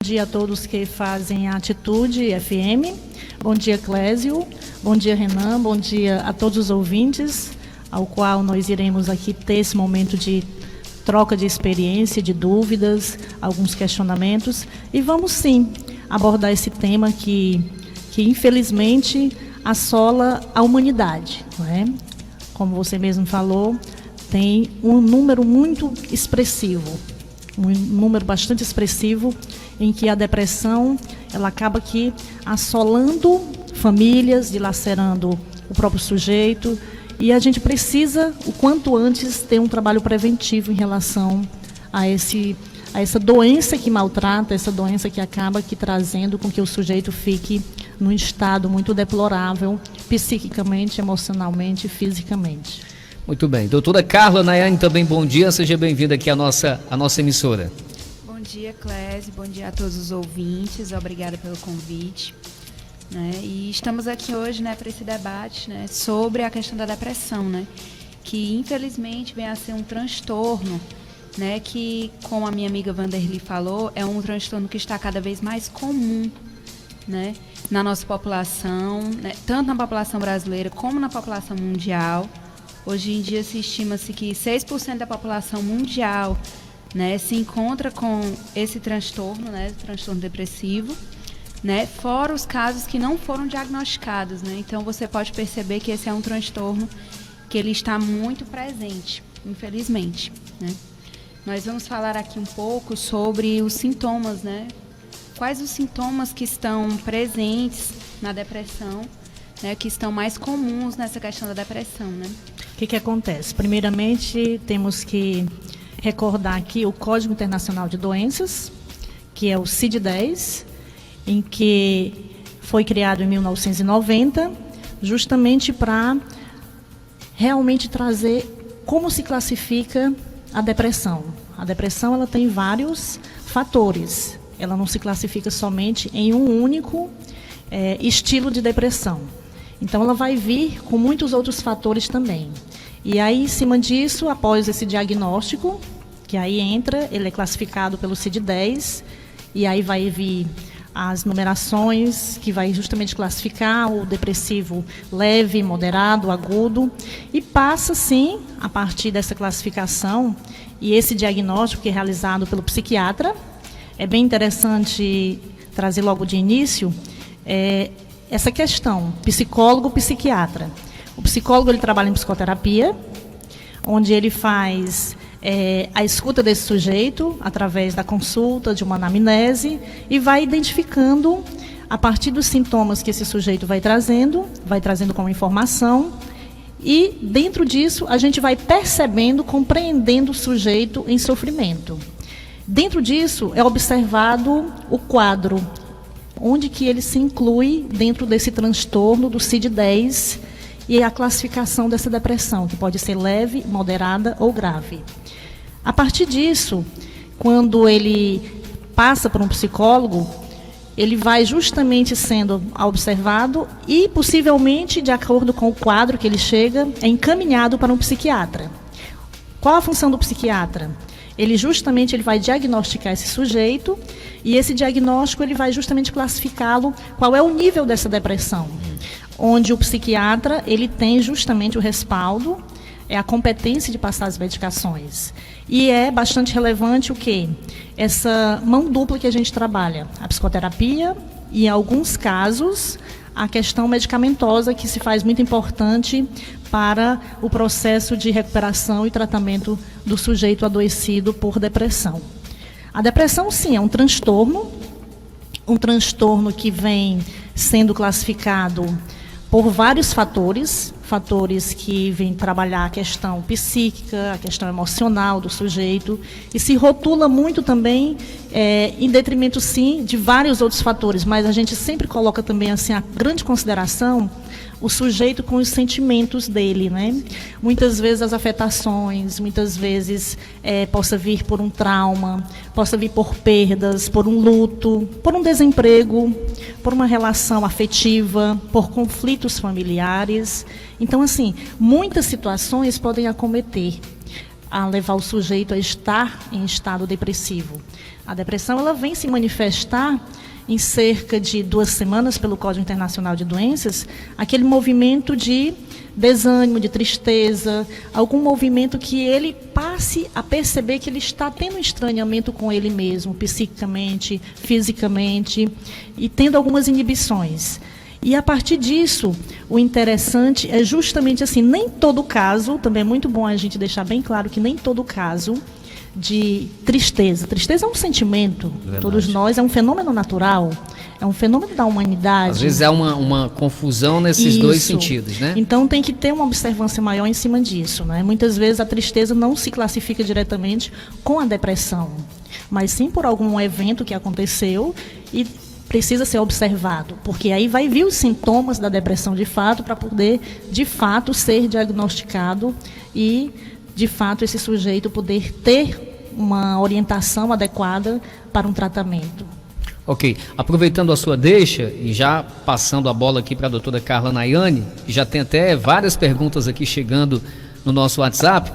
Bom dia a todos que fazem a Atitude FM. Bom dia, Clésio. Bom dia, Renan. Bom dia a todos os ouvintes, ao qual nós iremos aqui ter esse momento de troca de experiência, de dúvidas, alguns questionamentos. E vamos, sim, abordar esse tema que infelizmente, assola a humanidade, não é? Como você mesmo falou, tem um número muito expressivo, um número bastante expressivo, em que a depressão ela acaba aqui assolando famílias, dilacerando o próprio sujeito, e a gente precisa, o quanto antes, ter um trabalho preventivo em relação a essa doença que maltrata, essa doença que acaba aqui trazendo com que o sujeito fique num estado muito deplorável, psiquicamente, emocionalmente e fisicamente. Muito bem. Doutora Carla Nayane, também bom dia, seja bem-vinda aqui à nossa emissora. Bom dia, Clésio, bom dia a todos os ouvintes, obrigada pelo convite. E estamos aqui hoje, para esse debate, sobre a questão da depressão, que infelizmente vem a ser um transtorno, que, como a minha amiga Vanderly falou, é um transtorno que está cada vez mais comum, na nossa população, tanto na população brasileira como na população mundial. Hoje em dia se estima-se que 6% da população mundial se encontra com esse transtorno, transtorno depressivo, fora os casos que não foram diagnosticados. Então você pode perceber que esse é um transtorno que ele está muito presente, infelizmente. Nós vamos falar aqui um pouco sobre os sintomas, Quais os sintomas que estão presentes na depressão, que estão mais comuns nessa questão da depressão, O que acontece? Primeiramente, temos que recordar aqui o Código Internacional de Doenças, que é o CID-10, em que foi criado em 1990, justamente para realmente trazer como se classifica a depressão. A depressão ela tem vários fatores. Ela não se classifica somente em um único estilo de depressão. Então, ela vai vir com muitos outros fatores também. E aí, em cima disso, após esse diagnóstico, que aí entra, ele é classificado pelo CID-10, e aí vai vir as numerações, que vai justamente classificar o depressivo leve, moderado, agudo, e passa, sim, a partir dessa classificação, e esse diagnóstico que é realizado pelo psiquiatra. É bem interessante trazer logo de início essa questão, psicólogo-psiquiatra. O psicólogo ele trabalha em psicoterapia, onde ele faz a escuta desse sujeito através da consulta, de uma anamnese, e vai identificando, a partir dos sintomas que esse sujeito vai trazendo como informação, e dentro disso a gente vai percebendo, compreendendo o sujeito em sofrimento. Dentro disso é observado o quadro, onde que ele se inclui dentro desse transtorno do CID-10 e a classificação dessa depressão, que pode ser leve, moderada ou grave. A partir disso, quando ele passa por um psicólogo, ele vai justamente sendo observado e, possivelmente, de acordo com o quadro que ele chega, é encaminhado para um psiquiatra. Qual a função do psiquiatra? Ele vai diagnosticar esse sujeito, e esse diagnóstico ele vai justamente classificá-lo qual é o nível dessa depressão, onde o psiquiatra ele tem justamente o respaldo, a competência de passar as medicações. E é bastante relevante o quê? Essa mão dupla que a gente trabalha, a psicoterapia e, em alguns casos, a questão medicamentosa, que se faz muito importante para o processo de recuperação e tratamento do sujeito adoecido por depressão. A depressão, sim, é um transtorno que vem sendo classificado por vários fatores que vêm trabalhar a questão psíquica, a questão emocional do sujeito, e se rotula muito também, em detrimento, sim, de vários outros fatores, mas a gente sempre coloca também assim, a grande consideração o sujeito com os sentimentos dele, Muitas vezes as afetações, muitas vezes possa vir por um trauma, possa vir por perdas, por um luto, por um desemprego, por uma relação afetiva, por conflitos familiares. Então, assim, muitas situações podem acometer a levar o sujeito a estar em estado depressivo. A depressão ela vem se manifestar em cerca de 2 semanas pelo Código Internacional de Doenças, aquele movimento de desânimo, de tristeza, algum movimento que ele passe a perceber que ele está tendo um estranhamento com ele mesmo, psiquicamente, fisicamente, e tendo algumas inibições. E a partir disso, o interessante é justamente assim, nem todo caso, também é muito bom a gente deixar bem claro que nem todo caso de tristeza. Tristeza é um sentimento, verdade. Todos nós, é um fenômeno natural, é um fenômeno da humanidade. Às vezes há uma confusão nesses dois sentidos, né? Então tem que ter uma observância maior em cima disso, né? Muitas vezes a tristeza não se classifica diretamente com a depressão, mas sim por algum evento que aconteceu e precisa ser observado, porque aí vai vir os sintomas da depressão de fato, para poder, de fato, ser diagnosticado e de fato, esse sujeito poder ter uma orientação adequada para um tratamento. Ok. Aproveitando a sua deixa e já passando a bola aqui para a doutora Carla Nayane, que já tem até várias perguntas aqui chegando no nosso WhatsApp,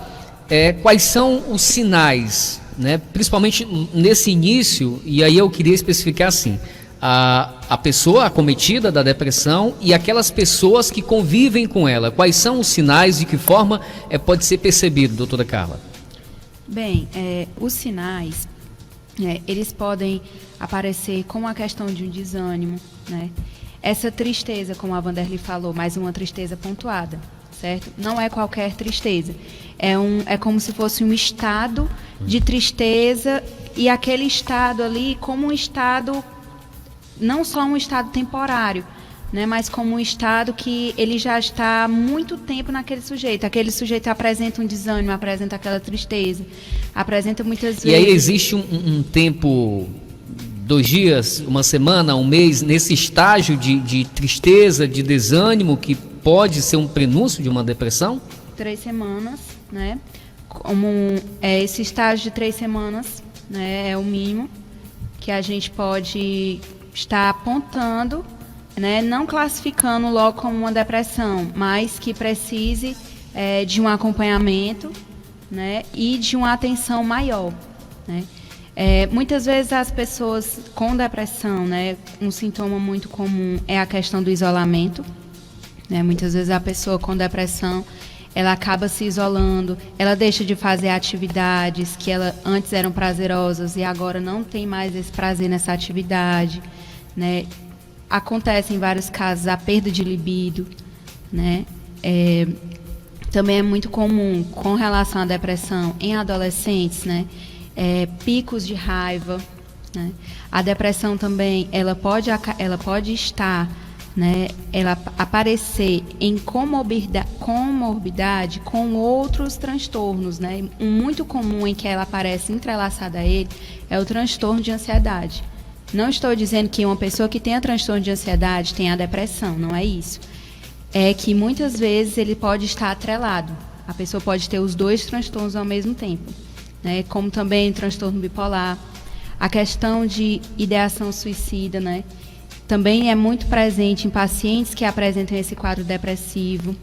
quais são os sinais, né, principalmente nesse início, e aí eu queria especificar assim, a pessoa acometida da depressão e aquelas pessoas que convivem com ela. Quais são os sinais, de que forma pode ser percebido, doutora Carla? Bem, os sinais, eles podem aparecer com a questão de um desânimo, né? Essa tristeza, como a Vanderly falou, mais uma tristeza pontuada, certo? Não é qualquer tristeza. É como se fosse um estado de tristeza, e aquele estado ali como um estado, não só um estado temporário, né, mas como um estado que ele já está há muito tempo naquele sujeito. Aquele sujeito apresenta um desânimo, apresenta aquela tristeza, apresenta muitas vezes... E aí existe um tempo, 2 dias, 1 semana, 1 mês, nesse estágio de tristeza, de desânimo, que pode ser um prenúncio de uma depressão? 3 semanas, né? Esse estágio de 3 semanas, né, é o mínimo que a gente pode estar apontando, né, não classificando logo como uma depressão, mas que precise de um acompanhamento, né, e de uma atenção maior, né. Muitas vezes as pessoas com depressão, né, um sintoma muito comum é a questão do isolamento, né. Muitas vezes a pessoa com depressão, ela acaba se isolando, ela deixa de fazer atividades que antes eram prazerosas e agora não tem mais esse prazer nessa atividade, né? Acontece em vários casos a perda de libido, né? Também é muito comum com relação à depressão em adolescentes, né? Picos de raiva, né? A depressão também ela pode estar, né, ela aparecer em comorbidade com outros transtornos, né? Um muito comum em que ela aparece entrelaçada a ele é o transtorno de ansiedade. Não estou dizendo que uma pessoa que tenha transtorno de ansiedade tenha a depressão, não é isso. É que muitas vezes ele pode estar atrelado. A pessoa pode ter os 2 transtornos ao mesmo tempo, né? Como também transtorno bipolar. A questão de ideação suicida, né, também é muito presente em pacientes que apresentam esse quadro depressivo.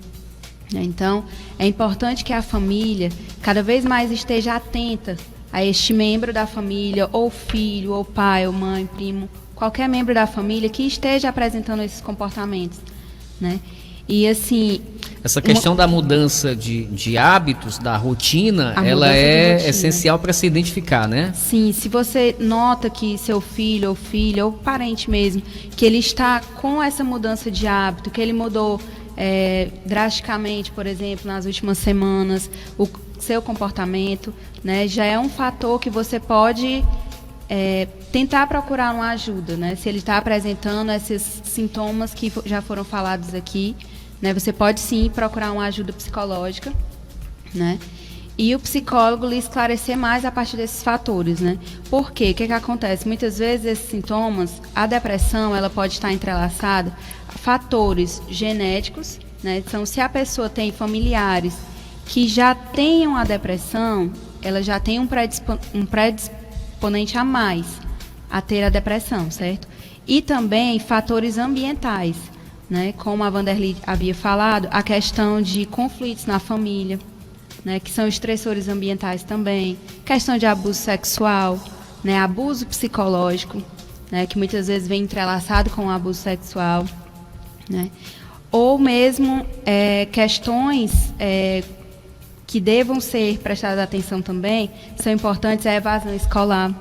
Então, é importante que a família cada vez mais esteja atenta a este membro da família, ou filho, ou pai, ou mãe, primo, qualquer membro da família que esteja apresentando esses comportamentos, né? E assim... Essa questão da mudança de hábitos, da rotina, ela é essencial para se identificar, né? Sim, se você nota que seu filho ou filha, ou parente mesmo, que ele está com essa mudança de hábito, que ele mudou drasticamente, por exemplo, nas últimas semanas, o seu comportamento, né, já é um fator que você pode tentar procurar uma ajuda, né? Se ele está apresentando esses sintomas que já foram falados aqui, né, você pode sim procurar uma ajuda psicológica, né? E o psicólogo lhe esclarecer mais a partir desses fatores, né? Por quê? O que acontece? Muitas vezes esses sintomas, a depressão, ela pode estar entrelaçada a fatores genéticos, né? Então, se a pessoa tem familiares que já tenham a depressão, ela já tem um predisponente a mais a ter a depressão, certo? E também fatores ambientais, né? Como a Vanderly havia falado, a questão de conflitos na família, né, que são estressores ambientais também, questão de abuso sexual, né, abuso psicológico, né, que muitas vezes vem entrelaçado com o abuso sexual, né, ou mesmo questões que devam ser prestadas atenção também, são importantes, a evasão escolar.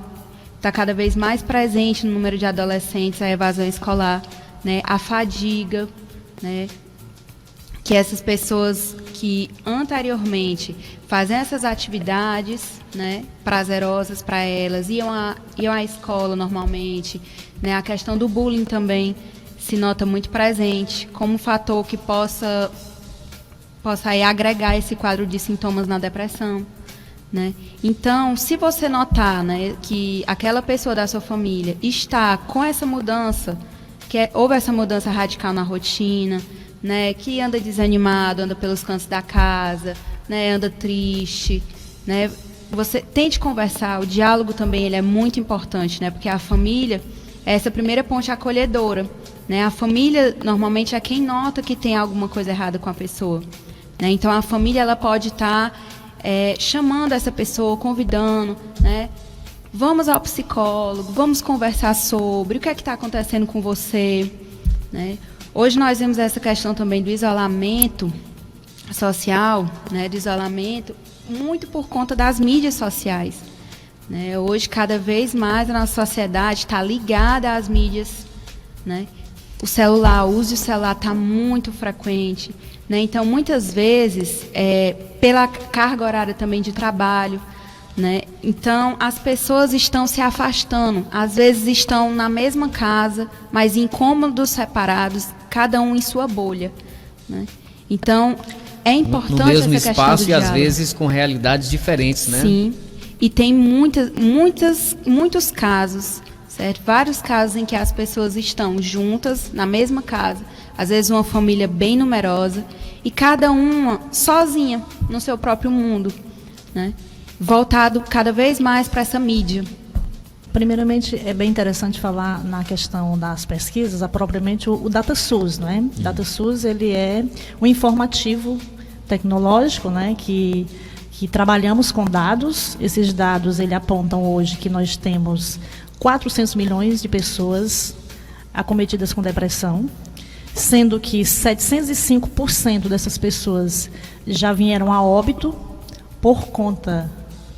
Está cada vez mais presente no número de adolescentes a evasão escolar, né, a fadiga, né, que essas pessoas que anteriormente faziam essas atividades, né, prazerosas para elas, iam à escola normalmente, né, a questão do bullying também se nota muito presente como um fator que possa aí agregar esse quadro de sintomas na depressão, né? Então, se você notar, né, que aquela pessoa da sua família está com essa mudança, houve essa mudança radical na rotina, né, que anda desanimado, anda pelos cantos da casa, né, anda triste, né, você tente conversar. O diálogo também ele é muito importante, né, porque a família é essa primeira ponte acolhedora, né? A família normalmente é quem nota que tem alguma coisa errada com a pessoa, né? Então a família ela pode estar chamando essa pessoa, convidando, né? Vamos ao psicólogo, vamos conversar sobre o que é que está acontecendo com você, né? Hoje nós vemos essa questão também do isolamento social, né? Do isolamento muito por conta das mídias sociais, né? Hoje cada vez mais a nossa sociedade está ligada às mídias, né? O uso do celular está muito frequente, né? Então, muitas vezes, pela carga horária também de trabalho, né? Então, as pessoas estão se afastando. Às vezes estão na mesma casa, mas em cômodos separados, cada um em sua bolha, né? Então, é importante no mesmo essa espaço questão do e às diálogo. vezes com realidades diferentes, né? Sim, e tem muitos casos, certo? Vários casos em que as pessoas estão juntas na mesma casa, às vezes uma família bem numerosa, e cada uma sozinha no seu próprio mundo, né? Voltado cada vez mais para essa mídia. Primeiramente, é bem interessante falar na questão das pesquisas, propriamente o DataSUS, não é? O DataSUS, ele é um informativo tecnológico, né, que trabalhamos com dados. Esses dados, ele apontam hoje que nós temos 400 milhões de pessoas acometidas com depressão, sendo que 705% dessas pessoas já vieram a óbito por conta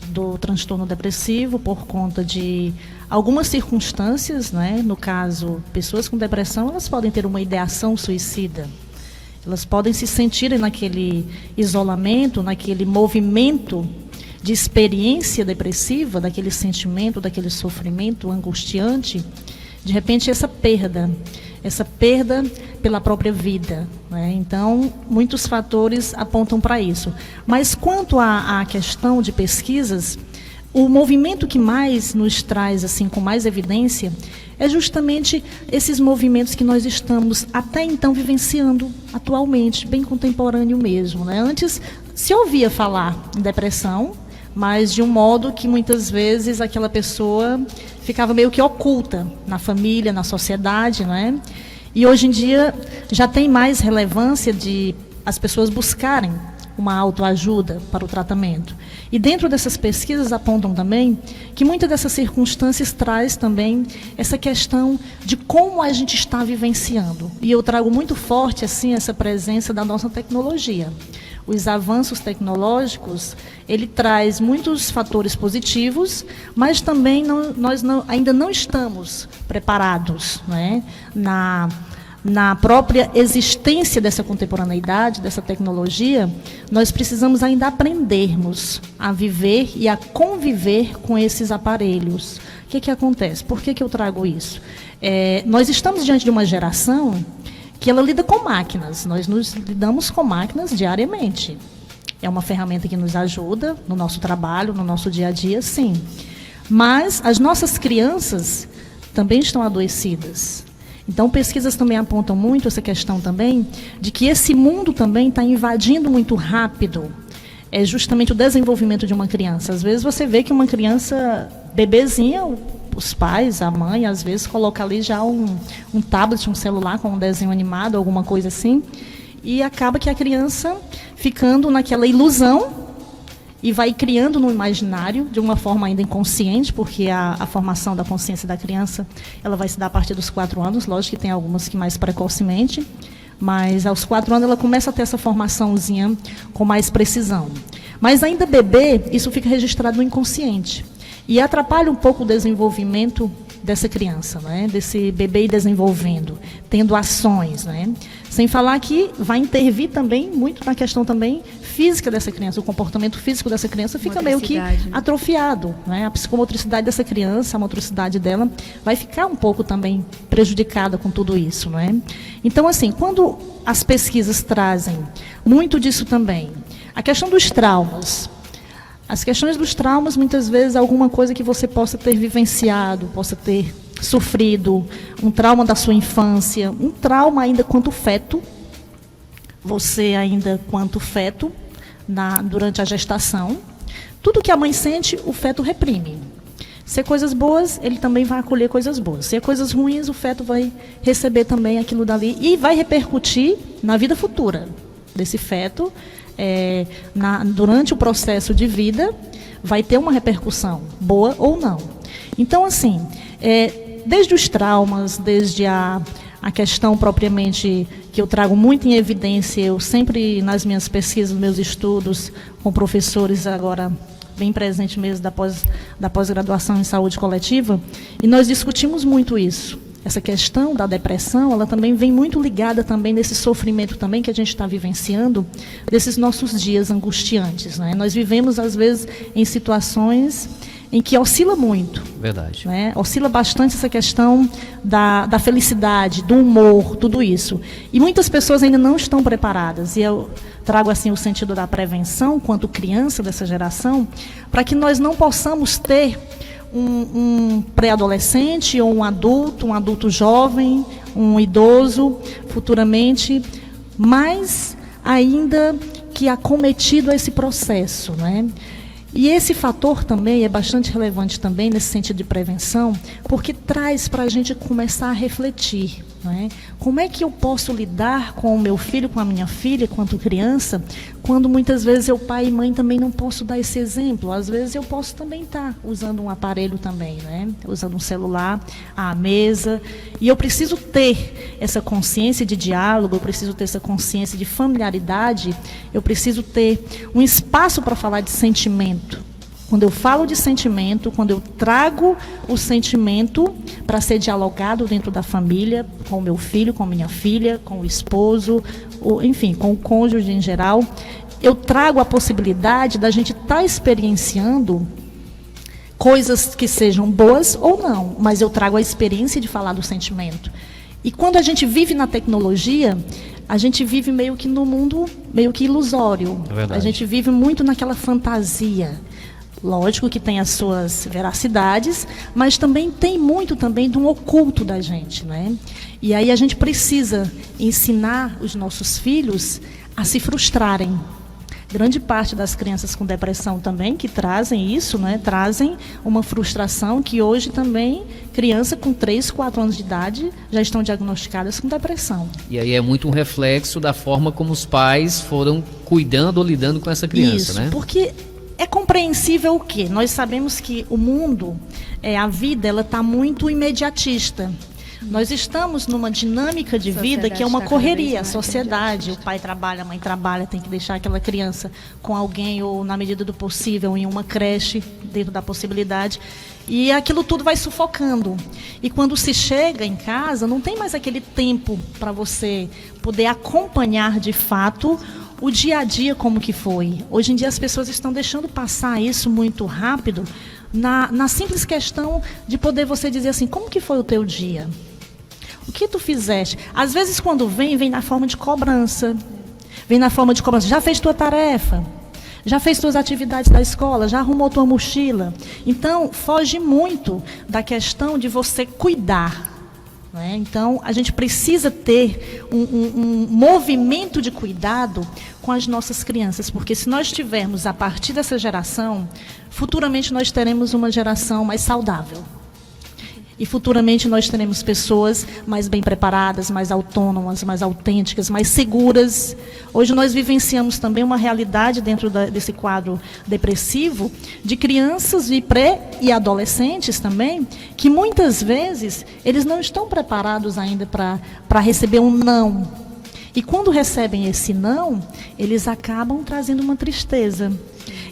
do transtorno depressivo, por conta de algumas circunstâncias, né? No caso, pessoas com depressão, elas podem ter uma ideação suicida, elas podem se sentirem naquele isolamento, naquele movimento de experiência depressiva, daquele sentimento, daquele sofrimento angustiante, de repente essa perda pela própria vida, né? Então, muitos fatores apontam para isso. Mas quanto à questão de pesquisas, o movimento que mais nos traz, assim, com mais evidência, é justamente esses movimentos que nós estamos até então vivenciando atualmente, bem contemporâneo mesmo, né? Antes se ouvia falar em depressão, mas de um modo que muitas vezes aquela pessoa ficava meio que oculta na família, na sociedade, não é? E hoje em dia já tem mais relevância de as pessoas buscarem uma autoajuda para o tratamento. E dentro dessas pesquisas apontam também que muitas dessas circunstâncias traz também essa questão de como a gente está vivenciando. E eu trago muito forte assim essa presença da nossa tecnologia. Os avanços tecnológicos, ele traz muitos fatores positivos, mas também ainda não estamos preparados, né, na própria existência dessa contemporaneidade, dessa tecnologia. Nós precisamos ainda aprendermos a viver e a conviver com esses aparelhos. O que acontece? Por que eu trago isso? Nós estamos diante de uma geração que ela lida com máquinas. Nós nos lidamos com máquinas diariamente. É uma ferramenta que nos ajuda no nosso trabalho, no nosso dia a dia, sim. Mas as nossas crianças também estão adoecidas. Então, pesquisas também apontam muito essa questão também de que esse mundo também está invadindo muito rápido. É justamente o desenvolvimento de uma criança. Às vezes você vê que uma criança bebezinha, os pais, a mãe, às vezes coloca ali já um tablet, um celular com um desenho animado, alguma coisa assim, e acaba que a criança ficando naquela ilusão e vai criando no imaginário, de uma forma ainda inconsciente, porque a formação da consciência da criança, ela vai se dar a partir dos 4 anos, lógico que tem algumas que mais precocemente, mas aos 4 anos ela começa a ter essa formaçãozinha com mais precisão. Mas ainda bebê, isso fica registrado no inconsciente. E atrapalha um pouco o desenvolvimento dessa criança, né? Desse bebê desenvolvendo, tendo ações, né? Sem falar que vai intervir também muito na questão também física dessa criança. O comportamento físico dessa criança fica meio que atrofiado, né? A psicomotricidade dessa criança, a motricidade dela vai ficar um pouco também prejudicada com tudo isso, né? Então, assim, quando as pesquisas trazem muito disso também, a questão dos traumas. As questões dos traumas, muitas vezes, alguma coisa que você possa ter vivenciado, possa ter sofrido, um trauma da sua infância, um trauma ainda quanto feto, você ainda quanto feto, durante a gestação. Tudo que a mãe sente, o feto reprime. Se é coisas boas, ele também vai acolher coisas boas. Se é coisas ruins, o feto vai receber também aquilo dali e vai repercutir na vida futura desse feto. Durante o processo de vida, vai ter uma repercussão, boa ou não. Então, assim, desde os traumas, desde a questão propriamente que eu trago muito em evidência, eu sempre nas minhas pesquisas, nos meus estudos com professores agora bem presente mesmo da pós-graduação em saúde coletiva, e nós discutimos muito isso. Essa questão da depressão, ela também vem muito ligada também nesse sofrimento também que a gente está vivenciando, desses nossos dias angustiantes, né? Nós vivemos, às vezes, em situações em que oscila muito. Verdade. Né? Oscila bastante essa questão da felicidade, do humor, tudo isso. E muitas pessoas ainda não estão preparadas. E eu trago assim o sentido da prevenção, quanto criança dessa geração, para que nós não possamos ter um pré-adolescente ou um adulto jovem, um idoso, futuramente, mais ainda que acometido a esse processo, né? E esse fator também é bastante relevante também nesse sentido de prevenção, porque traz para a gente começar a refletir, né? Como é que eu posso lidar com o meu filho, com a minha filha, quanto criança, quando muitas vezes eu, pai e mãe, também não posso dar esse exemplo. Às vezes eu posso também estar usando um aparelho também, né? Usando um celular à mesa, e eu preciso ter essa consciência de diálogo, eu preciso ter essa consciência de familiaridade, eu preciso ter um espaço para falar de sentimento. Quando eu falo de sentimento, quando eu trago o sentimento para ser dialogado dentro da família, com o meu filho, com a minha filha, com o esposo, enfim, com o cônjuge em geral, eu trago a possibilidade da gente estar experienciando coisas que sejam boas ou não, mas eu trago a experiência de falar do sentimento. E quando a gente vive na tecnologia, a gente vive meio que no mundo meio que ilusório. A gente vive muito naquela fantasia. Lógico que tem as suas veracidades, mas também tem muito também de um oculto da gente, né? E aí a gente precisa ensinar os nossos filhos a se frustrarem. Grande parte das crianças com depressão também, que trazem isso, né? Trazem uma frustração que hoje também, criança com 3, 4 anos de idade, já estão diagnosticadas com depressão. E aí é muito um reflexo da forma como os pais foram cuidando ou lidando com essa criança, isso, né? Porque é compreensível o quê? Nós sabemos que o mundo, a vida, ela está muito imediatista. Nós estamos numa dinâmica de vida que é uma correria, a sociedade. O pai trabalha, a mãe trabalha, tem que deixar aquela criança com alguém ou, na medida do possível, em uma creche, dentro da possibilidade. E aquilo tudo vai sufocando. E quando se chega em casa, não tem mais aquele tempo para você poder acompanhar de fato o dia a dia como que foi. Hoje em dia as pessoas estão deixando passar isso muito rápido na simples questão de poder você dizer assim, como que foi o teu dia? O que tu fizeste? Às vezes quando vem na forma de cobrança. Vem na forma de cobrança. Já fez tua tarefa? Já fez suas atividades da escola? Já arrumou tua mochila? Então, foge muito da questão de você cuidar. Né? Então, a gente precisa ter um movimento de cuidado com as nossas crianças, porque se nós tivermos, a partir dessa geração, futuramente nós teremos uma geração mais saudável. E futuramente nós teremos pessoas mais bem preparadas, mais autônomas, mais autênticas, mais seguras. Hoje nós vivenciamos também uma realidade dentro desse quadro depressivo de crianças e pré e adolescentes também, que muitas vezes eles não estão preparados ainda para receber um não. E quando recebem esse não, eles acabam trazendo uma tristeza.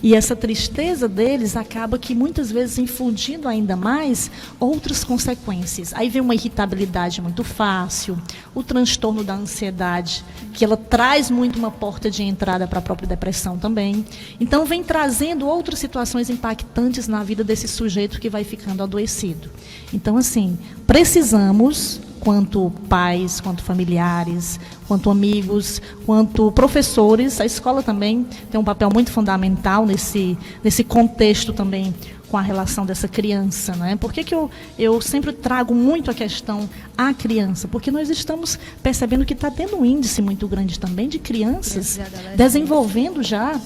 E essa tristeza deles acaba que muitas vezes infundindo ainda mais outras consequências. Aí vem uma irritabilidade muito fácil, o transtorno da ansiedade, que ela traz muito uma porta de entrada para a própria depressão também. Então vem trazendo outras situações impactantes na vida desse sujeito que vai ficando adoecido. Então, assim, precisamos, quanto pais, quanto familiares, quanto amigos, quanto professores, a escola também tem um papel muito fundamental nesse contexto também com a relação dessa criança, né? Por que eu sempre trago muito a questão à criança? Porque nós estamos percebendo que está tendo um índice muito grande também de crianças desenvolvendo já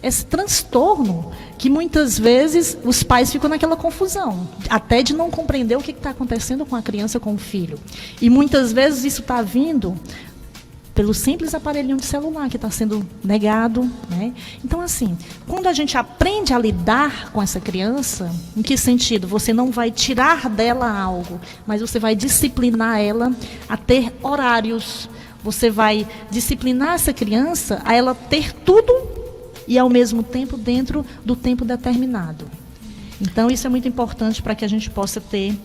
esse transtorno que muitas vezes os pais ficam naquela confusão, até de não compreender o que está acontecendo com a criança, com o filho. E muitas vezes isso está vindo pelo simples aparelhinho de celular que está sendo negado, né? Então, assim, quando a gente aprende a lidar com essa criança, em que sentido? Você não vai tirar dela algo, mas você vai disciplinar ela a ter horários. Você vai disciplinar essa criança a ela ter tudo e, ao mesmo tempo, dentro do tempo determinado. Então, isso é muito importante para que a gente possa ter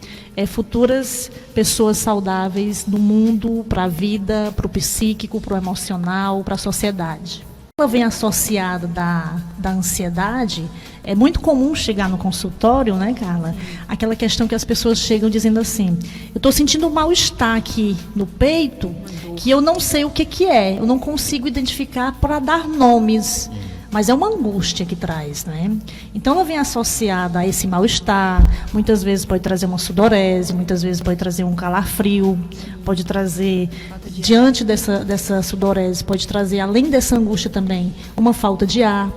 futuras pessoas saudáveis no mundo, para a vida, para o psíquico, para o emocional, para a sociedade. Ela vem associada da ansiedade. É muito comum chegar no consultório, né, Carla? Aquela questão que as pessoas chegam dizendo assim: eu estou sentindo um mal-estar aqui no peito, que eu não sei o que é, eu não consigo identificar para dar nomes. Mas é uma angústia que traz, né? Então ela vem associada a esse mal-estar, muitas vezes pode trazer uma sudorese, muitas vezes pode trazer um calafrio, pode trazer, diante dessa sudorese, pode trazer, além dessa angústia também, uma falta de ar.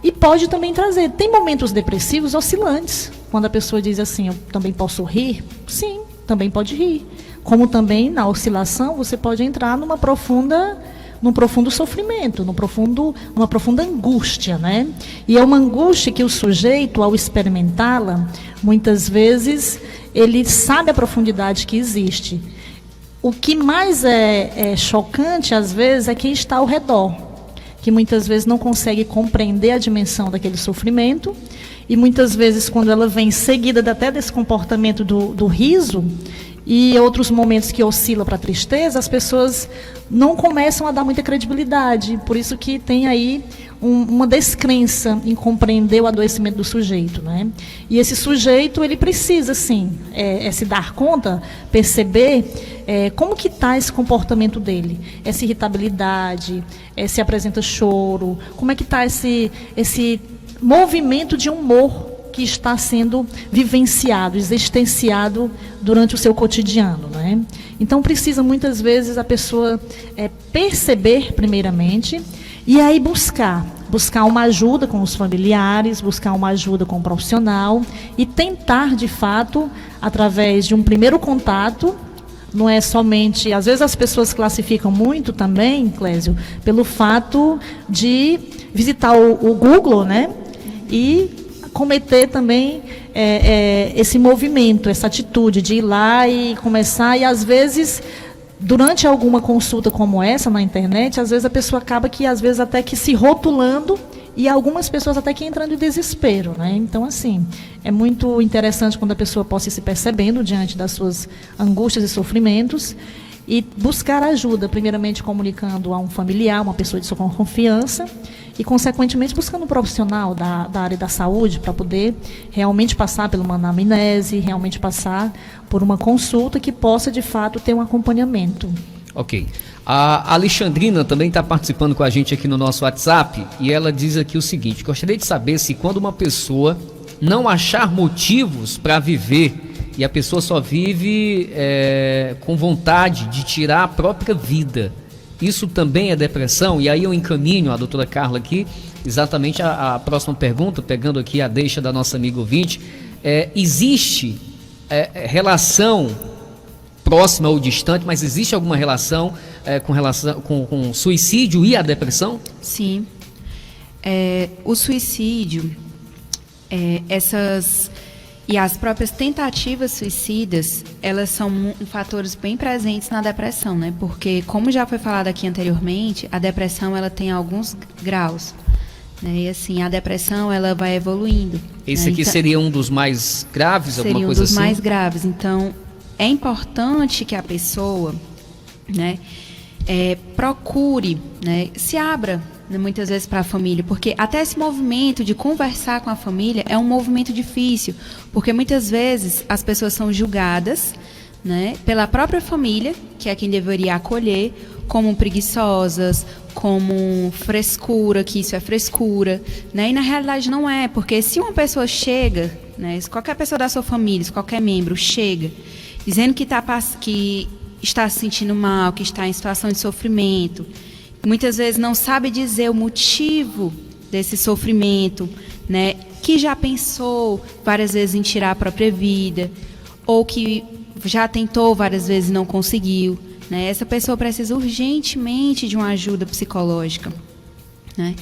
E pode também trazer, tem momentos depressivos oscilantes, quando a pessoa diz assim: eu também posso rir? Sim, também pode rir. Como também, na oscilação, você pode entrar num profundo sofrimento, numa profunda angústia, né? E é uma angústia que o sujeito, ao experimentá-la, muitas vezes, ele sabe a profundidade que existe. O que mais é chocante, às vezes, é quem está ao redor, que muitas vezes não consegue compreender a dimensão daquele sofrimento, e muitas vezes, quando ela vem seguida até desse comportamento do riso, e outros momentos que oscila para a tristeza, as pessoas não começam a dar muita credibilidade. Por isso que tem aí uma descrença em compreender o adoecimento do sujeito, né? E esse sujeito, ele precisa, sim, se dar conta, perceber como que está esse comportamento dele. Essa irritabilidade, se apresenta choro, como é que está esse movimento de humor que está sendo vivenciado, existenciado durante o seu cotidiano, né? Então precisa muitas vezes a pessoa perceber primeiramente e aí buscar uma ajuda com os familiares, buscar uma ajuda com o profissional e tentar de fato, através de um primeiro contato. Não é somente, às vezes as pessoas classificam muito também, Clésio, pelo fato de visitar o Google, né? E cometer também esse movimento, essa atitude de ir lá e começar, e às vezes, durante alguma consulta como essa na internet, às vezes a pessoa acaba que, às vezes, até que se rotulando, e algumas pessoas até que entrando em desespero, né? Então, assim, é muito interessante quando a pessoa possa ir se percebendo diante das suas angústias e sofrimentos, e buscar ajuda, primeiramente comunicando a um familiar, uma pessoa de sua confiança, e, consequentemente, buscando um profissional da área da saúde para poder realmente passar por uma anamnese, realmente passar por uma consulta que possa, de fato, ter um acompanhamento. Ok. A Alexandrina também está participando com a gente aqui no nosso WhatsApp, e ela diz aqui o seguinte: gostaria de saber se, quando uma pessoa não achar motivos para viver, e a pessoa só vive com vontade de tirar a própria vida, isso também é depressão? E aí eu encaminho a doutora Carla aqui exatamente a próxima pergunta, pegando aqui a deixa da nossa amiga ouvinte. Existe relação próxima ou distante, mas existe alguma relação com suicídio e a depressão? Sim. O suicídio, e as próprias tentativas suicidas, elas são fatores bem presentes na depressão, né? Porque, como já foi falado aqui anteriormente, a depressão ela tem alguns graus, né? E assim, a depressão ela vai evoluindo. Esse né? aqui Então, seria um dos mais graves, alguma seria um coisa dos assim? mais graves. Então, é importante que a pessoa, né, procure, né, se abra, né, muitas vezes para a família, porque até esse movimento de conversar com a família é um movimento difícil, porque muitas vezes as pessoas são julgadas, né, pela própria família, que é quem deveria acolher, como preguiçosas, como frescura, que isso é frescura, né, e na realidade não é, porque se uma pessoa chega, né, se qualquer pessoa da sua família, se qualquer membro chega, dizendo que está se sentindo mal, que está em situação de sofrimento, muitas vezes não sabe dizer o motivo desse sofrimento, né? Que já pensou várias vezes em tirar a própria vida, ou que já tentou várias vezes e não conseguiu, né? Essa pessoa precisa urgentemente de uma ajuda psicológica, né?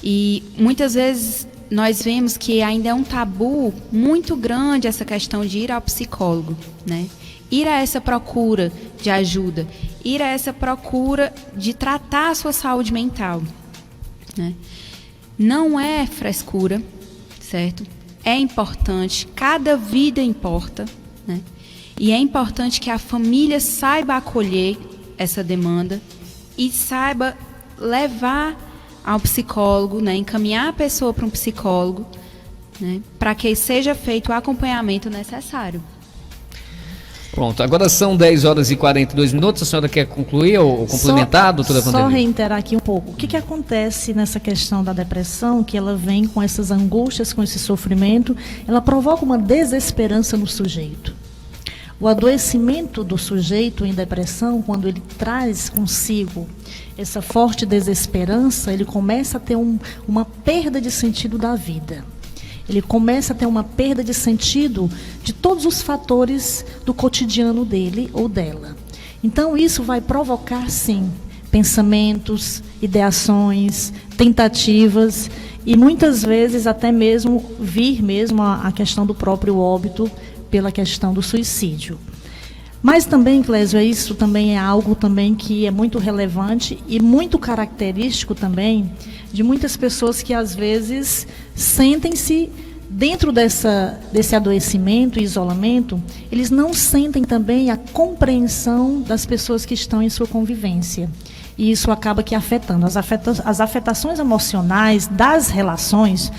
E muitas vezes nós vemos que ainda é um tabu muito grande essa questão de ir ao psicólogo, né? Ir a essa procura de ajuda, ir a essa procura de tratar a sua saúde mental, né? Não é frescura, certo? É importante, cada vida importa, né? E é importante que a família saiba acolher essa demanda e saiba levar ao psicólogo, né? Encaminhar a pessoa para um psicólogo, né? Para que seja feito o acompanhamento necessário. Pronto, agora são 10 horas e 42 minutos. A senhora quer concluir ou complementar, doutora Vanderlei? Só reiterar aqui um pouco. O que acontece nessa questão da depressão, que ela vem com essas angústias, com esse sofrimento, ela provoca uma desesperança no sujeito. O adoecimento do sujeito em depressão, quando ele traz consigo essa forte desesperança, ele começa a ter uma perda de sentido da vida. Ele começa a ter uma perda de sentido de todos os fatores do cotidiano dele ou dela. Então, isso vai provocar, sim, pensamentos, ideações, tentativas e, muitas vezes, até mesmo vir mesmo a questão do próprio óbito pela questão do suicídio. Mas também, Clésio, isso também é algo também que é muito relevante e muito característico também de muitas pessoas que às vezes sentem-se dentro desse adoecimento e isolamento, eles não sentem também a compreensão das pessoas que estão em sua convivência. E isso acaba que afetando as afetações emocionais das relações.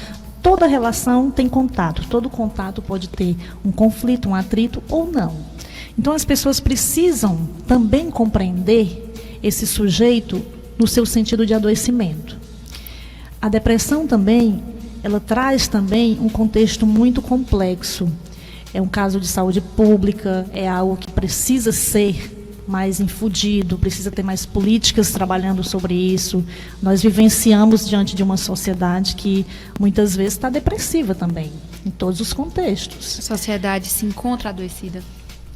Toda relação tem contato, todo contato pode ter um conflito, um atrito ou não. Então, as pessoas precisam também compreender esse sujeito no seu sentido de adoecimento. A depressão também, ela traz também um contexto muito complexo. É um caso de saúde pública, é algo que precisa ser mais infundido, precisa ter mais políticas trabalhando sobre isso. Nós vivenciamos diante de uma sociedade que muitas vezes está depressiva também, em todos os contextos. A sociedade se encontra adoecida.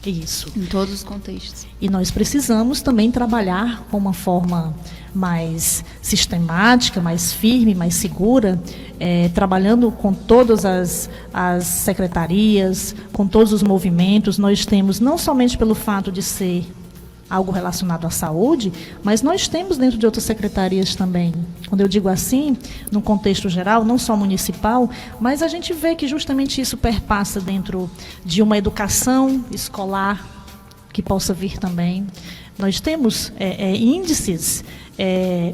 Isso. Em todos os contextos. E nós precisamos também trabalhar com uma forma mais sistemática, mais firme, mais segura, trabalhando com todas as secretarias, com todos os movimentos. Nós temos, não somente pelo fato de ser algo relacionado à saúde, mas nós temos dentro de outras secretarias também. Quando eu digo assim, no contexto geral, não só municipal, mas a gente vê que justamente isso perpassa dentro de uma educação escolar que possa vir também. Nós temos índices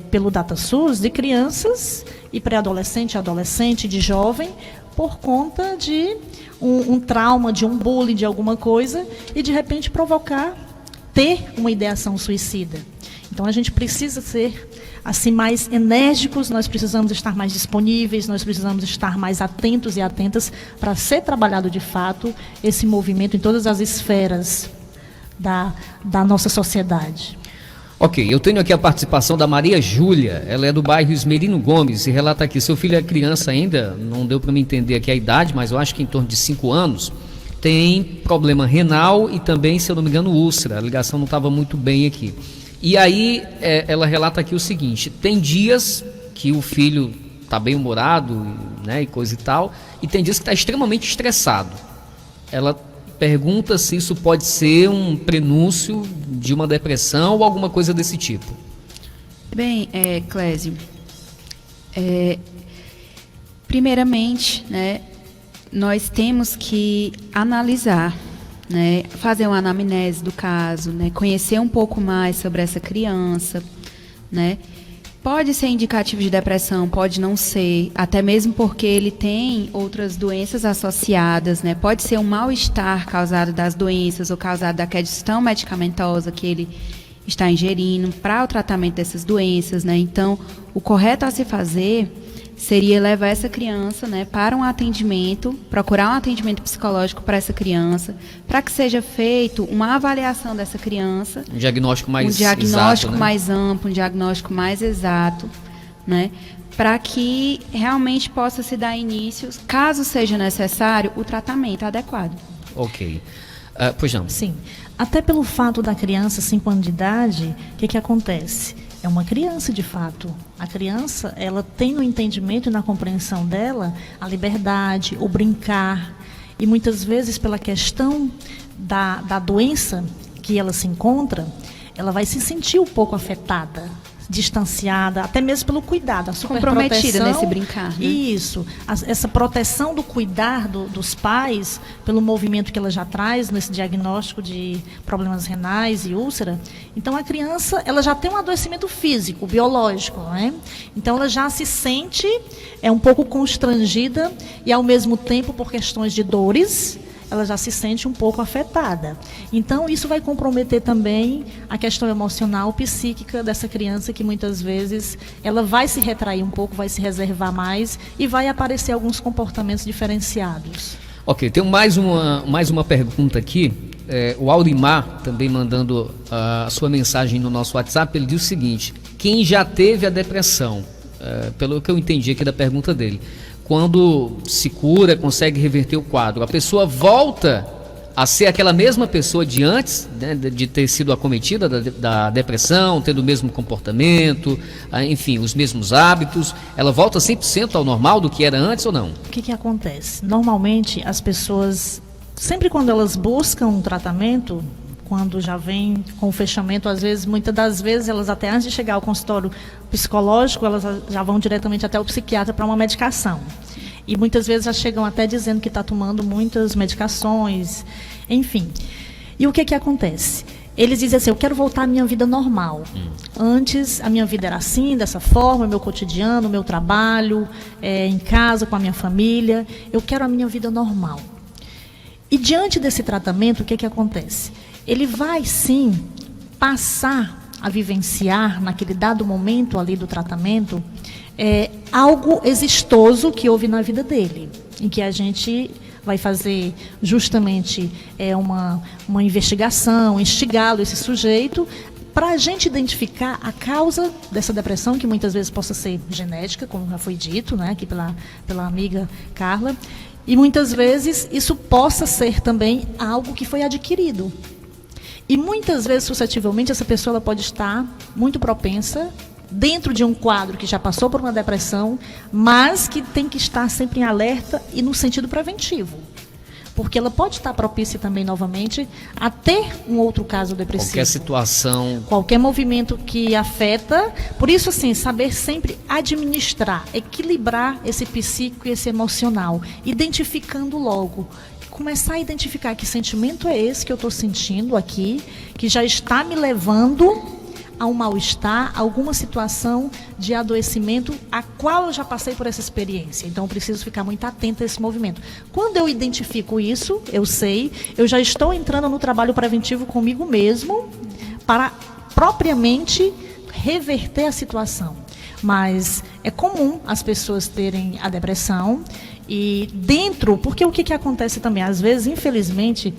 pelo DataSUS de crianças e pré-adolescente, adolescente, de jovem, por conta de um trauma, de um bullying, de alguma coisa, e de repente ter uma ideação suicida. Então, a gente precisa ser assim mais enérgicos, nós precisamos estar mais disponíveis, nós precisamos estar mais atentos e atentas para ser trabalhado de fato esse movimento em todas as esferas da nossa sociedade. Ok, eu tenho aqui a participação da Maria Júlia, ela é do bairro Esmerino Gomes e relata aqui, seu filho é criança ainda, não deu para me entender aqui a idade, mas eu acho que em torno de 5 anos, tem problema renal e também, se eu não me engano, úlcera. A ligação não estava muito bem aqui. E aí ela relata aqui o seguinte: tem dias que o filho está bem humorado, né, e coisa e tal, e tem dias que está extremamente estressado. Ela pergunta se isso pode ser um prenúncio de uma depressão ou alguma coisa desse tipo. Bem, Clésio, primeiramente, né, nós temos que analisar, né, fazer uma anamnese do caso, né, conhecer um pouco mais sobre essa criança, né. Pode ser indicativo de depressão, pode não ser, até mesmo porque ele tem outras doenças associadas, né? Pode ser um mal-estar causado das doenças ou causado da questão medicamentosa que ele está ingerindo para o tratamento dessas doenças, né? Então, o correto a se fazer seria levar essa criança, né, para um atendimento, procurar um atendimento psicológico para essa criança, para que seja feito uma avaliação dessa criança. Um diagnóstico mais exato. Um diagnóstico, né, mais amplo, um diagnóstico mais exato, né, para que realmente possa se dar início, caso seja necessário, o tratamento adequado. Ok. Pois não. Sim. Até pelo fato da criança, 5 anos de idade, o que acontece? É uma criança, de fato. A criança, ela tem no entendimento e na compreensão dela a liberdade, o brincar. E muitas vezes, pela questão da doença que ela se encontra, ela vai se sentir um pouco afetada, distanciada, até mesmo pelo cuidado, a comprometida nesse brincar, né? Isso, essa proteção do cuidar dos pais, pelo movimento que ela já traz nesse diagnóstico de problemas renais e úlcera. Então a criança, ela já tem um adoecimento físico, biológico, né? Então ela já se sente um pouco constrangida e ao mesmo tempo, por questões de dores, ela já se sente um pouco afetada. Então, isso vai comprometer também a questão emocional, psíquica dessa criança, que muitas vezes ela vai se retrair um pouco, vai se reservar mais e vai aparecer alguns comportamentos diferenciados. Ok, tem mais uma pergunta aqui. O Aurimar, também mandando a sua mensagem no nosso WhatsApp, ele diz o seguinte: quem já teve a depressão, pelo que eu entendi aqui da pergunta dele, quando se cura, consegue reverter o quadro, a pessoa volta a ser aquela mesma pessoa de antes, né, de ter sido acometida da depressão, tendo o mesmo comportamento, enfim, os mesmos hábitos, ela volta 100% ao normal do que era antes ou não? O que acontece? Normalmente as pessoas, sempre quando elas buscam um tratamento, quando já vem com o fechamento, às vezes, muitas das vezes, elas até antes de chegar ao consultório psicológico, elas já vão diretamente até o psiquiatra para uma medicação. E muitas vezes já chegam até dizendo que está tomando muitas medicações, enfim. E o que acontece? Eles dizem assim: eu quero voltar à minha vida normal. Antes, a minha vida era assim, dessa forma, meu cotidiano, meu trabalho, em casa, com a minha família. Eu quero a minha vida normal. E diante desse tratamento, o que acontece? Ele vai, sim, passar a vivenciar, naquele dado momento ali do tratamento, algo exitoso que houve na vida dele, em que a gente vai fazer justamente uma investigação, instigá-lo, esse sujeito, para a gente identificar a causa dessa depressão, que muitas vezes possa ser genética, como já foi dito, né, aqui pela amiga Carla, e muitas vezes isso possa ser também algo que foi adquirido. E muitas vezes, suscetivelmente, essa pessoa ela pode estar muito propensa, dentro de um quadro que já passou por uma depressão, mas que tem que estar sempre em alerta e no sentido preventivo. Porque ela pode estar propícia também, novamente, a ter um outro caso depressivo. Qualquer situação. Qualquer movimento que afeta. Por isso, assim, saber sempre administrar, equilibrar esse psíquico e esse emocional, identificando logo. Começar a identificar que sentimento é esse que eu estou sentindo aqui, que já está me levando a um mal-estar, a alguma situação de adoecimento a qual eu já passei por essa experiência. Então, eu preciso ficar muito atenta a esse movimento. Quando eu identifico isso, eu sei, eu já estou entrando no trabalho preventivo comigo mesmo para propriamente reverter a situação. Mas é comum as pessoas terem a depressão e dentro, porque o que acontece também, às vezes, infelizmente,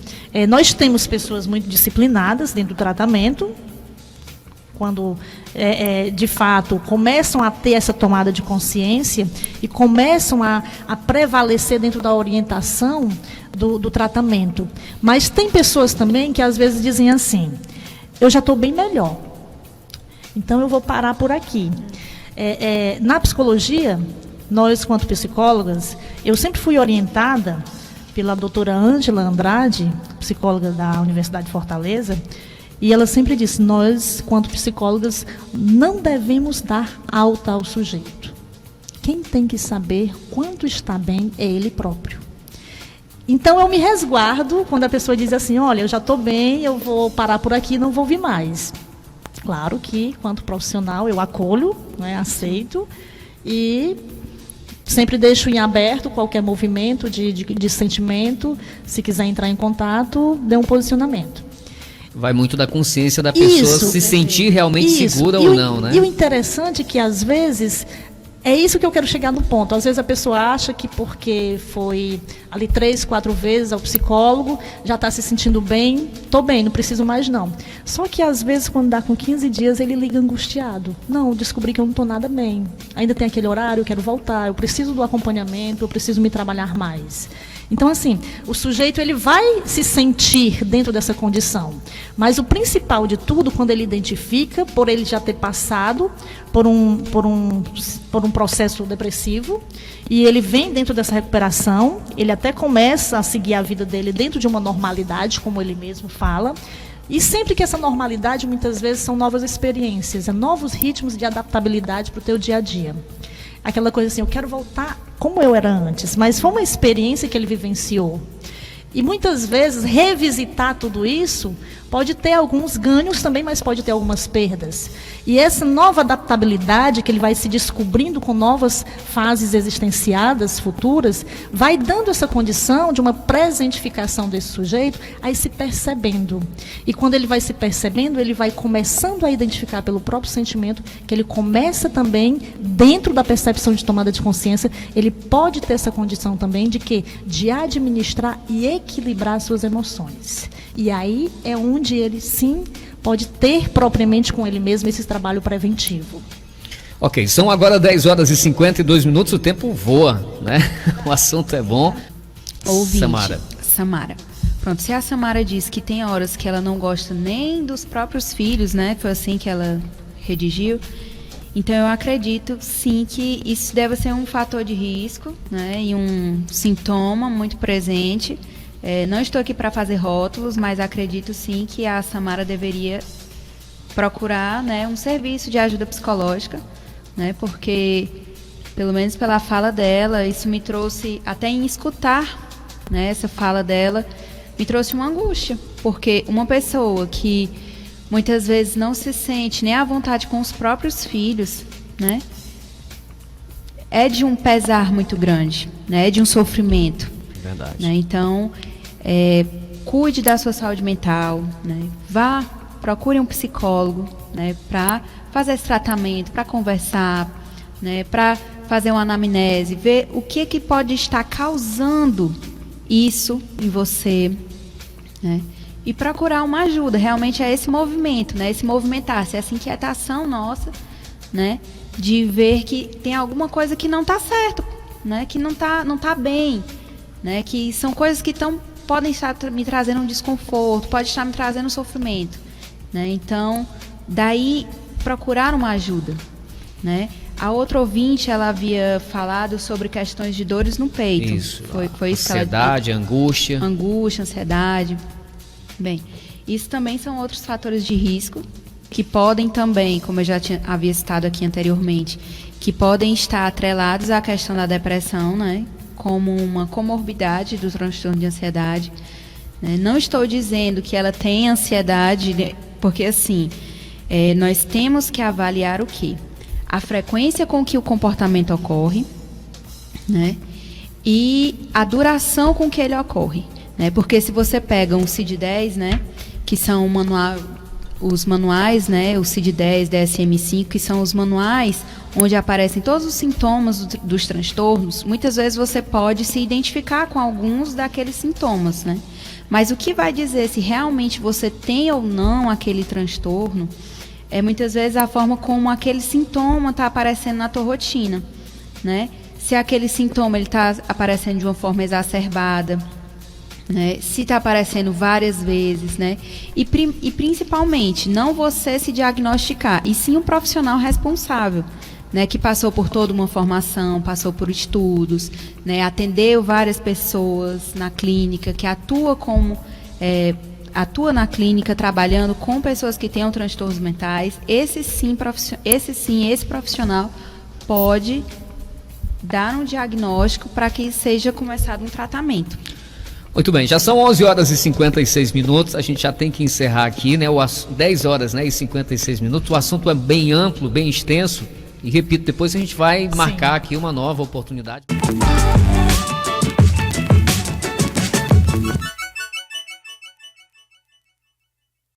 nós temos pessoas muito disciplinadas dentro do tratamento, quando, de fato, começam a ter essa tomada de consciência e começam a prevalecer dentro da orientação do tratamento. Mas tem pessoas também que às vezes dizem assim, eu já estou bem melhor, então eu vou parar por aqui. Na psicologia, nós, quanto psicólogas, eu sempre fui orientada pela doutora Ângela Andrade, psicóloga da Universidade de Fortaleza, e ela sempre disse, nós, quanto psicólogas, não devemos dar alta ao sujeito. Quem tem que saber quanto está bem é ele próprio. Então, eu me resguardo quando a pessoa diz assim, olha, eu já estou bem, eu vou parar por aqui, não vou vir mais. Claro que, quanto profissional, eu acolho, né, aceito, e sempre deixo em aberto qualquer movimento de sentimento, se quiser entrar em contato, dê um posicionamento. Vai muito da consciência da pessoa se sentir realmente segura ou não, né? E o interessante é que, às vezes, é isso que eu quero chegar no ponto. Às vezes a pessoa acha que porque foi ali 3, 4 vezes ao psicólogo, já está se sentindo bem, estou bem, não preciso mais não. Só que às vezes quando dá com 15 dias, ele liga angustiado. Não, descobri que eu não estou nada bem. Ainda tem aquele horário, eu quero voltar, eu preciso do acompanhamento, eu preciso me trabalhar mais. Então, assim, o sujeito ele vai se sentir dentro dessa condição. Mas o principal de tudo, quando ele identifica, por ele já ter passado por um processo depressivo, e ele vem dentro dessa recuperação, ele até começa a seguir a vida dele dentro de uma normalidade, como ele mesmo fala, e sempre que essa normalidade, muitas vezes, são novas experiências, novos ritmos de adaptabilidade para o teu dia a dia. Aquela coisa assim, eu quero voltar como eu era antes, mas foi uma experiência que ele vivenciou. E muitas vezes, revisitar tudo isso pode ter alguns ganhos também, mas pode ter algumas perdas. E essa nova adaptabilidade que ele vai se descobrindo com novas fases existenciadas futuras, vai dando essa condição de uma presentificação desse sujeito a ir se percebendo. E quando ele vai se percebendo, ele vai começando a identificar pelo próprio sentimento que ele começa também, dentro da percepção de tomada de consciência, ele pode ter essa condição também de quê? De administrar e equilibrar suas emoções. E aí é onde ele, sim, pode ter propriamente com ele mesmo esse trabalho preventivo. Ok, são agora 10 horas e 52 minutos, o tempo voa, né? O assunto é bom. Ouvinte, Samara. Pronto, se a Samara diz que tem horas que ela não gosta nem dos próprios filhos, né? Foi assim que ela redigiu. Então, eu acredito, sim, que isso deve ser um fator de risco, né? E um sintoma muito presente. Não estou aqui para fazer rótulos, mas acredito, sim, que a Samara deveria procurar, né, um serviço de ajuda psicológica, né? Porque, pelo menos pela fala dela, isso me trouxe, até em escutar, né, essa fala dela, me trouxe uma angústia. Porque uma pessoa que muitas vezes não se sente nem à vontade com os próprios filhos, né? É de um pesar muito grande, né? É de um sofrimento. Verdade. Né? Então, cuide da sua saúde mental, né? Procure um psicólogo, né? Para fazer esse tratamento, para conversar, né? Para fazer uma anamnese, ver o que pode estar causando isso em você, né? E procurar uma ajuda. Realmente é esse movimento, né? Esse movimentar-se, essa inquietação nossa, né? De ver que tem alguma coisa que não está certo, né? Que não tá bem, né? Que são coisas que podem estar me trazendo um desconforto, pode estar me trazendo sofrimento, né? Então, daí procurar uma ajuda, né? A outra ouvinte, ela havia falado sobre questões de dores no peito. Isso. Foi isso. Ansiedade, angústia. Angústia, ansiedade. Bem, isso também são outros fatores de risco que podem também, como eu já havia citado aqui anteriormente, que podem estar atrelados à questão da depressão, né? Como uma comorbidade do transtorno de ansiedade. Né? Não estou dizendo que ela tem ansiedade, né? Porque assim, nós temos que avaliar o quê? A frequência com que o comportamento ocorre, né? E a duração com que ele ocorre. Né? Porque se você pega um CID-10, né? Que são os manuais, né? O CID-10, DSM-5, que são os manuais onde aparecem todos os sintomas dos transtornos, muitas vezes você pode se identificar com alguns daqueles sintomas, né? Mas o que vai dizer se realmente você tem ou não aquele transtorno é muitas vezes a forma como aquele sintoma está aparecendo na tua rotina, né? Se aquele sintoma está aparecendo de uma forma exacerbada, né? Se está aparecendo várias vezes, né? E principalmente, não você se diagnosticar, e sim um profissional responsável, né? Que passou por toda uma formação, passou por estudos, né? Atendeu várias pessoas na clínica, que atua na clínica trabalhando com pessoas que tenham transtornos mentais. Esse profissional pode dar um diagnóstico para que seja começado um tratamento. Muito bem, já são 11 horas e 56 minutos, a gente já tem que encerrar aqui, né? 10 horas, né, e 56 minutos, o assunto é bem amplo, bem extenso, e repito, depois a gente vai marcar aqui uma nova oportunidade.